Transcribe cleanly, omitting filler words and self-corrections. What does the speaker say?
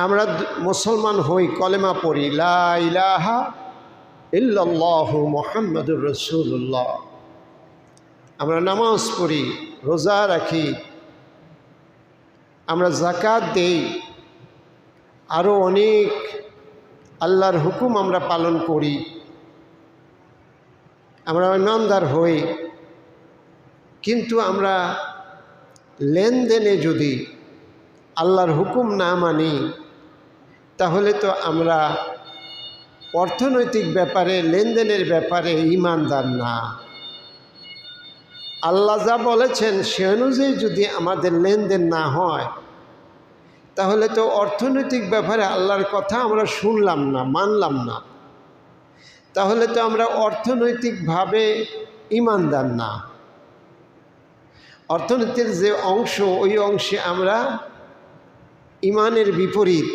আমরা মুসলমান হই, কলেমা পড়ি, লা ইলাহা ইল্লাল্লাহু মুহাম্মাদুর রাসূলুল্লাহ। আমরা নামাজ পড়ি, রোজা রাখি, আমরা যাকাত দেই, আরও অনেক আল্লাহর হুকুম আমরা পালন করি, আমরা ইমানদার হই। কিন্তু আমরা লেনদেনে যদি আল্লাহর হুকুম না মানি, তাহলে তো আমরা অর্থনৈতিক ব্যাপারে, লেনদেনের ব্যাপারে ঈমানদার না। আল্লাহ যা বলেছেন সে অনুযায়ী যদি আমাদের লেনদেন না হয়, তাহলে তো অর্থনৈতিক ব্যাপারে আল্লাহর কথা আমরা শুনলাম না, মানলাম না, তাহলে তো আমরা অর্থনৈতিকভাবে ঈমানদার না। অর্থনীতির যে অংশ, ওই অংশে আমরা ঈমানের বিপরীত